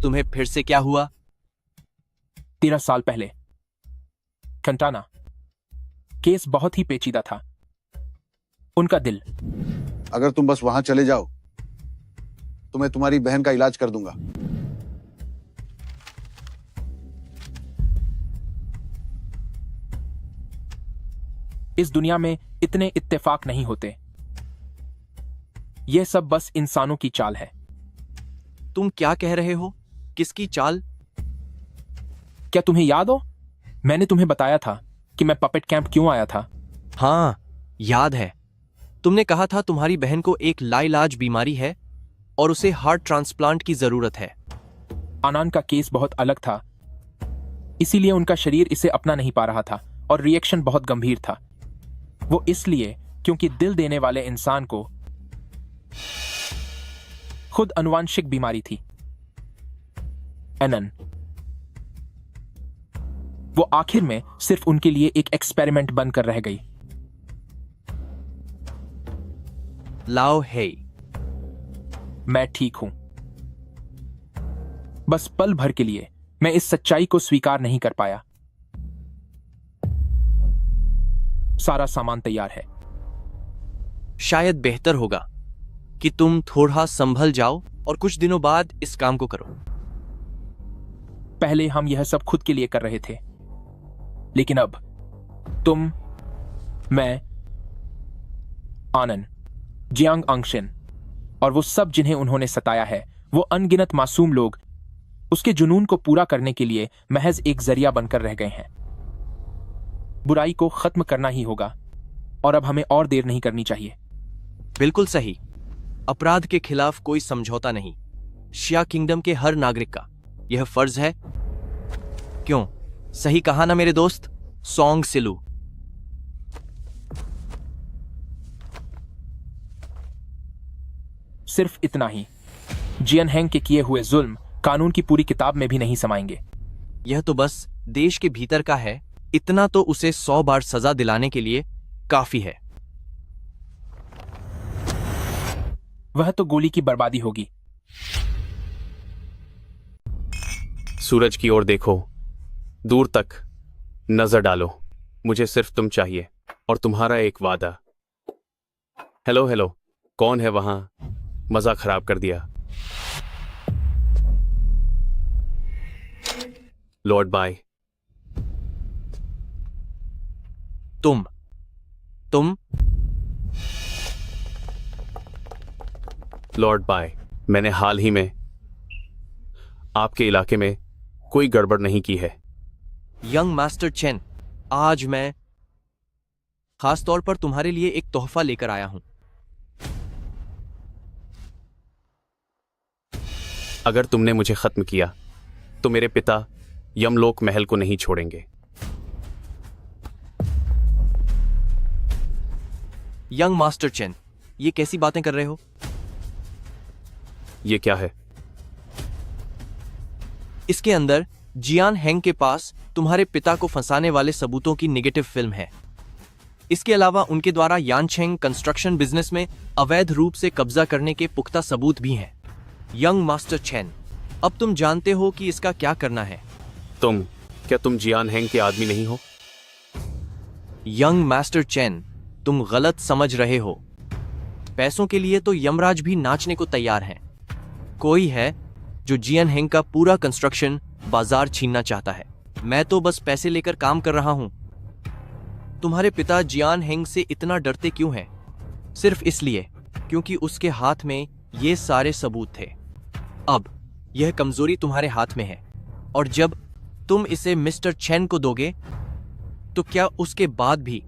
तुम्हें फिर से क्या हुआ? 13 साल पहले कंटाना केस बहुत ही पेचीदा था। उनका दिल। अगर तुम बस वहां चले जाओ तो मैं तुम्हारी बहन का इलाज कर दूंगा। इस दुनिया में इतने इत्तेफाक नहीं होते। यह सब बस इंसानों की चाल है। तुम क्या कह रहे हो? किसकी चाल? क्या तुम्हें याद हो, मैंने तुम्हें बताया था कि मैं पपेट कैंप क्यों आया था? हाँ, याद है। तुमने कहा था तुम्हारी बहन को एक लाइलाज बीमारी है और उसे हार्ट ट्रांसप्लांट की जरूरत है। आनान का केस बहुत अलग था, इसीलिए उनका शरीर इसे अपना नहीं पा रहा था और रिएक्शन बहुत गंभीर था। वो इसलिए क्योंकि दिल देने वाले इंसान को खुद आनुवांशिक बीमारी थी। एनन। वो आखिर में सिर्फ उनके लिए एक एक्सपेरिमेंट बनकर रह गई। लाओ हे। मैं ठीक हूं। बस पल भर के लिए मैं इस सच्चाई को स्वीकार नहीं कर पाया। सारा सामान तैयार है। शायद बेहतर होगा कि तुम थोड़ा संभल जाओ और कुछ दिनों बाद इस काम को करो। पहले हम यह सब खुद के लिए कर रहे थे, लेकिन अब तुम, मैं, आनन, जियांग आंगशिन और वो सब जिन्हें उन्होंने सताया है, वो अनगिनत मासूम लोग उसके जुनून को पूरा करने के लिए महज एक जरिया बनकर रह गए हैं। बुराई को खत्म करना ही होगा और अब हमें और देर नहीं करनी चाहिए। बिल्कुल सही। अपराध के खिलाफ कोई समझौता नहीं। शिया किंगडम के हर नागरिक का यह फर्ज है। क्यों, सही कहा ना मेरे दोस्त? सॉन्ग सिलू। सिर्फ इतना ही। जियन हैंग के किए हुए जुल्म कानून की पूरी किताब में भी नहीं समाएंगे। यह तो बस देश के भीतर का है। इतना तो उसे 100 बार सजा दिलाने के लिए काफी है। वह तो गोली की बर्बादी होगी। सूरज की ओर देखो, दूर तक नजर डालो। मुझे सिर्फ तुम चाहिए और तुम्हारा एक वादा। हेलो हेलो, कौन है वहां? मजा खराब कर दिया। Lord bye. तुम लॉर्ड बाय, मैंने हाल ही में आपके इलाके में कोई गड़बड़ नहीं की है। यंग मास्टर चेन, आज मैं खास तौर पर तुम्हारे लिए एक तोहफा लेकर आया हूं। अगर तुमने मुझे खत्म किया तो मेरे पिता यमलोक महल को नहीं छोड़ेंगे। यंग मास्टर चेन, ये कैसी बातें कर रहे हो? ये क्या है? इसके अंदर जियान हैंग के पास तुम्हारे पिता को फंसाने वाले सबूतों की नेगेटिव फिल्म है। इसके अलावा उनके द्वारा यानचेंग कंस्ट्रक्शन बिजनेस में अवैध रूप से कब्जा करने के पुख्ता सबूत भी हैं। यंग मास्टर चेन, अब तुम जानते हो कि इसका क्या करना है। क्या तुम जियान हैंग के आदमी नहीं हो? यंग मास्टर चेन, तुम गलत समझ रहे हो। पैसों के लिए तो यमराज भी नाचने को तैयार हैं। कोई है जो जियान हैंग का पूरा कंस्ट्रक्शन बाजार छीनना चाहता है। मैं तो बस पैसे लेकर काम कर रहा हूं। तुम्हारे पिता जियान हैंग से इतना डरते क्यों हैं? सिर्फ इसलिए क्योंकि उसके हाथ में ये सारे सबूत थे। अब यह कमजोरी तुम्हारे हाथ में है और जब तुम इसे मिस्टर चेन को दोगे तो क्या उसके बाद भी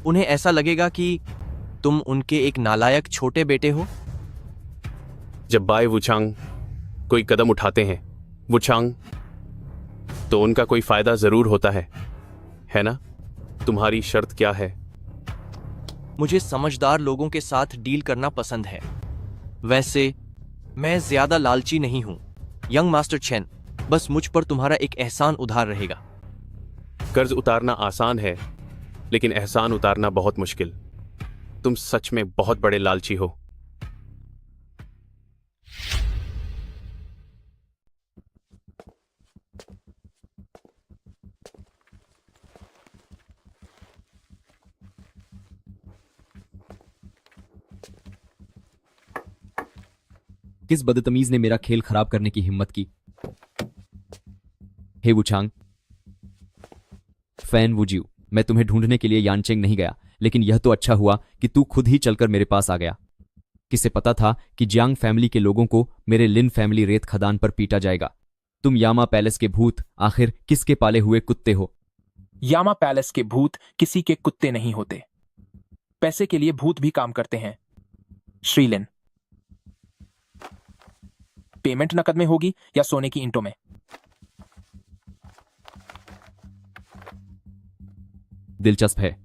उन्हें ऐसा लगेगा कि तुम उनके एक नालायक छोटे बेटे हो? जब बाय वुचांग कोई कदम उठाते हैं वुचांग, तो उनका कोई फायदा जरूर होता है ना? तुम्हारी शर्त क्या है? मुझे समझदार लोगों के साथ डील करना पसंद है। वैसे मैं ज्यादा लालची नहीं हूं। यंग मास्टर चेन, बस मुझ पर तुम्हारा एक एहसान उधार रहेगा। कर्ज उतारना आसान है, लेकिन एहसान उतारना बहुत मुश्किल। तुम सच में बहुत बड़े लालची हो। किस बदतमीज ने मेरा खेल खराब करने की हिम्मत की? हे वुचांग, फैन वुजियो, मैं तुम्हें ढूंढने के लिए यानचेंग नहीं गया, लेकिन यह तो अच्छा हुआ कि तू खुद ही चलकर मेरे पास आ गया। किसे पता था कि जियांग फैमिली के लोगों को मेरे लिन फैमिली रेत खदान पर पीटा जाएगा। तुम यामा पैलेस के भूत आखिर किसके पाले हुए कुत्ते हो? यामा पैलेस के भूत किसी के कुत्ते नहीं होते। पैसे के लिए भूत भी काम करते हैं। श्रीलिन, पेमेंट नकद में होगी या सोने की ईंटों में? दिलचस्प है,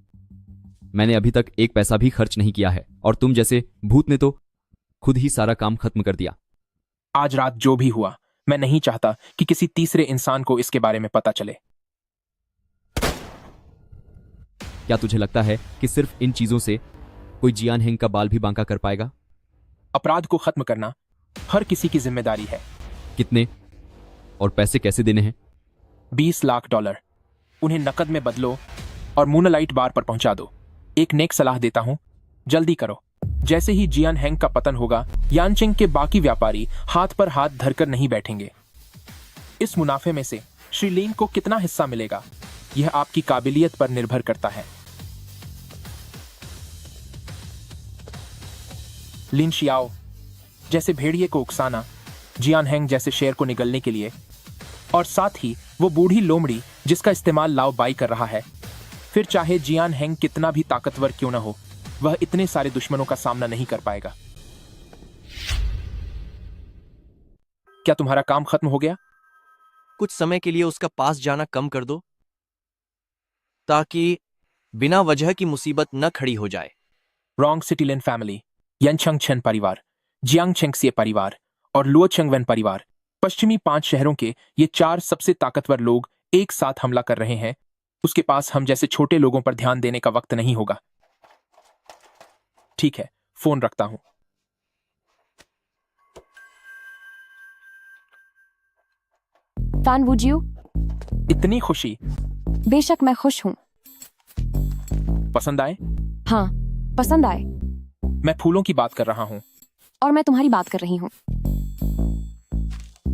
मैंने अभी तक एक पैसा भी खर्च नहीं किया है और तुम जैसे भूत ने तो खुद ही सारा काम खत्म कर दिया। आज रात जो भी हुआ, मैं नहीं चाहता कि किसी तीसरे इंसान को इसके बारे में पता चले। क्या तुझे लगता है कि सिर्फ इन चीजों से कोई जियान हेंग का बाल भी बांका कर पाएगा? अपराध को खत्म करना हर किसी की जिम्मेदारी है। कितने और पैसे कैसे देने हैं? 20 लाख डॉलर। उन्हें नकद में बदलो और मूनलाइट बार पर पहुंचा दो। एक नेक सलाह देता हूं, जल्दी करो। जैसे ही जियान हेंग का पतन होगा, यानचेंग के बाकी व्यापारी हाथ पर हाथ धरकर नहीं बैठेंगे। इस मुनाफे में से श्रीलिन को कितना हिस्सा मिलेगा, यह आपकी काबिलियत पर निर्भर करता है। लिन शियाओ जैसे भेड़िए को उकसाना, जियान हेंग जैसे शेर को निगलने के लिए, और साथ ही वो बूढ़ी लोमड़ी जिसका इस्तेमाल लाओ बाई कर रहा है। फिर चाहे जियान हेंग कितना भी ताकतवर क्यों न हो, वह इतने सारे दुश्मनों का सामना नहीं कर पाएगा। क्या तुम्हारा काम खत्म हो गया? कुछ समय के लिए उसका पास जाना कम कर दो, ताकि बिना वजह की मुसीबत न खड़ी हो जाए। रोंग सिटीलिन फैमिली, यनचंग छेन परिवार, जियांग चेंगसिए परिवार और लुओ चेंगवेन परिवार, पश्चिमी 5 शहरों के ये 4 सबसे ताकतवर लोग एक साथ हमला कर रहे हैं। उसके पास हम जैसे छोटे लोगों पर ध्यान देने का वक्त नहीं होगा। ठीक है, फोन रखता हूं। फैन वुजियो, इतनी खुशी। बेशक मैं खुश हूं। पसंद आए? हाँ, पसंद आए। मैं फूलों की बात कर रहा हूं। और मैं तुम्हारी बात कर रही हूँ।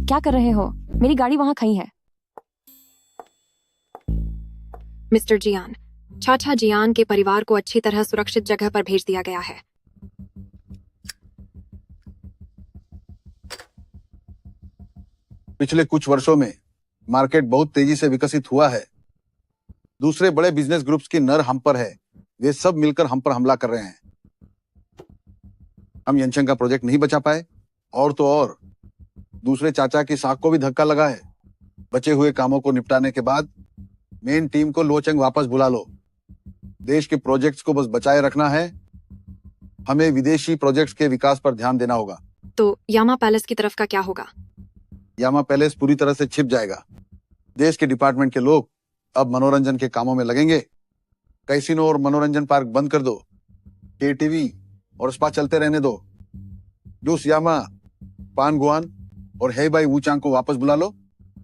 क्या कर रहे हो? मेरी गाड़ी वहां खड़ी है। मिस्टर जियान, चाचा जियान के परिवार को अच्छी तरह सुरक्षित जगह पर भेज दिया गया है। पिछले कुछ वर्षों में मार्केट बहुत तेजी से विकसित हुआ है। दूसरे बड़े बिजनेस ग्रुप्स की नर हम पर है, वे सब मिलकर हम पर हमला कर रहे हैं। हम यनचेंग का प्रोजेक्ट नहीं बचा पाए, और तो और दूसरे चाचा की साख को भी धक्का लगा है। बचे हुए कामों को निपटाने के बाद मेन टीम को लोचेंग वापस बुला लो। देश के प्रोजेक्ट्स को बस बचाए रखना है। हमें विदेशी प्रोजेक्ट्स के विकास पर ध्यान देना होगा। तो यामा पैलेस की तरफ का क्या होगा? यामा पैलेस पूरी तरह से छिप जाएगा। देश के डिपार्टमेंट के लोग अब मनोरंजन के कामों में लगेंगे। कैसीनो और मनोरंजन पार्क बंद कर दो। केटीवी और स्पा चलते रहने दो। जूस यामा, पान गुआन और हेबाई वूचांग को वापस बुला लो,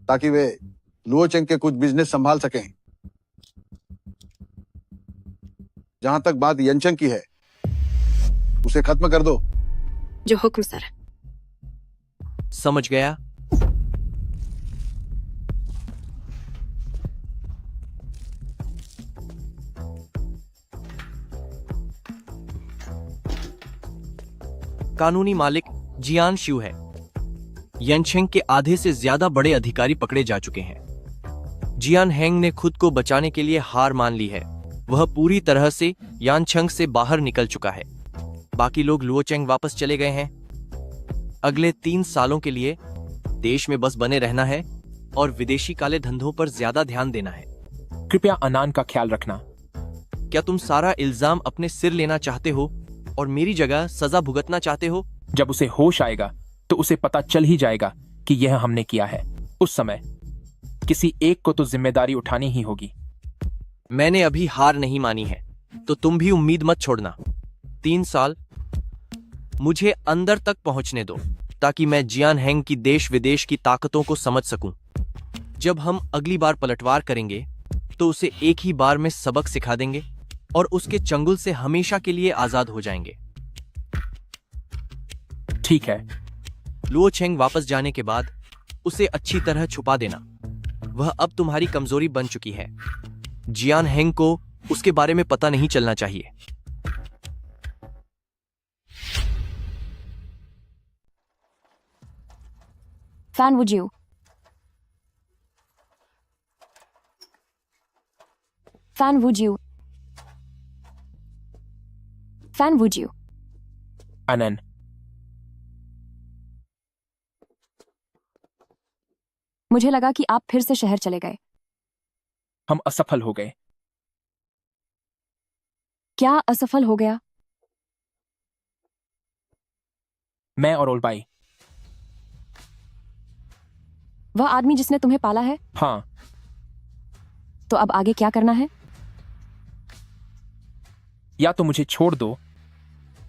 ताकि वे लुओचेंग के कुछ बिजनेस संभाल सकें। जहां तक बात यनचेंग की है, उसे खत्म कर दो। जो हुक्म सर। समझ गया। कानूनी मालिक जियान शिव है। यनचेंग के आधे से ज्यादा बड़े अधिकारी पकड़े जा चुके हैं। जियान हेंग ने खुद को बचाने के लिए हार मान ली है। वह पूरी तरह से यानचेंग से बाहर निकल चुका है। बाकी लोग लुओचेंग वापस चले गए हैं। अगले 3 सालों के लिए देश में बस बने रहना है और विदेशी काले धंधों पर ज्यादा ध्यान देना है। कृपया अनान का ख्याल रखना। क्या तुम सारा इल्जाम अपने सिर लेना चाहते हो और मेरी जगह सजा भुगतना चाहते हो? जब उसे होश आएगा तो उसे पता चल ही जाएगा कि यह हमने किया है। उस समय किसी एक को तो जिम्मेदारी उठानी ही होगी। मैंने अभी हार नहीं मानी है, तो तुम भी उम्मीद मत छोड़ना। 3 साल मुझे अंदर तक पहुंचने दो, ताकि मैं जियान हेंग की देश विदेश की ताकतों को समझ सकूं। जब हम अगली बार पलटवार करेंगे तो उसे एक ही बार में सबक सिखा देंगे और उसके चंगुल से हमेशा के लिए आजाद हो जाएंगे। ठीक है, लुओ छेंग वापस जाने के बाद उसे अच्छी तरह छुपा देना। वह अब तुम्हारी कमजोरी बन चुकी है। जियान हेंग को उसके बारे में पता नहीं चलना चाहिए। फैन वुड यू फैन वुड यू फैन वुड यू अनन, मुझे लगा कि आप फिर से शहर चले गए। हम असफल हो गए। क्या असफल हो गया? मैं और ओलबाई। वह आदमी जिसने तुम्हें पाला है? हाँ, तो अब आगे क्या करना है? या तो मुझे छोड़ दो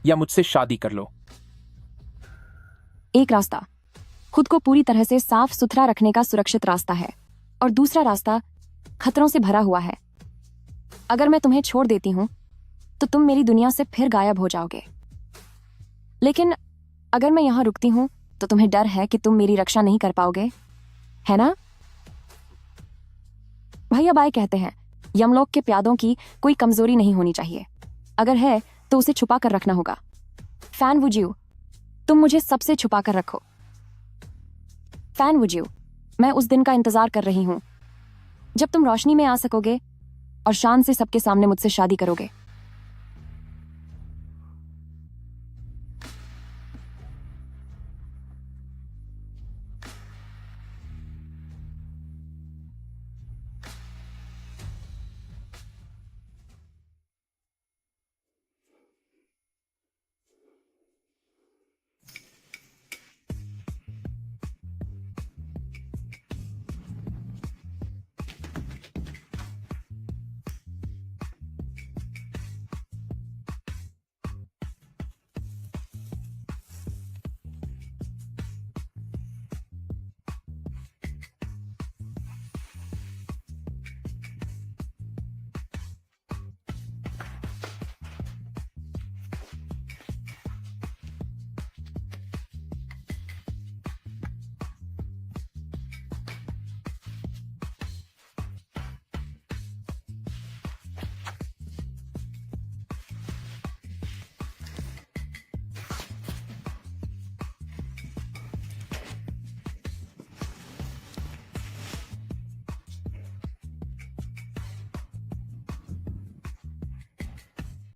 या मुझसे शादी कर लो। एक रास्ता खुद को पूरी तरह से साफ सुथरा रखने का सुरक्षित रास्ता है, और दूसरा रास्ता खतरों से भरा हुआ है। अगर मैं तुम्हें छोड़ देती हूं तो तुम मेरी दुनिया से फिर गायब हो जाओगे, लेकिन अगर मैं यहां रुकती हूं तो तुम्हें डर है कि तुम मेरी रक्षा नहीं कर पाओगे, है ना? भैया बाई कहते हैं यमलोक के प्यादों की कोई कमजोरी नहीं होनी चाहिए। अगर है तो उसे छुपा कर रखना होगा। फैन वुजियो, तुम मुझे सबसे छुपा कर रखो। फैन वुजियो, मैं उस दिन का इंतजार कर रही हूं जब तुम रोशनी में आ सकोगे और शान से सबके सामने मुझसे शादी करोगे।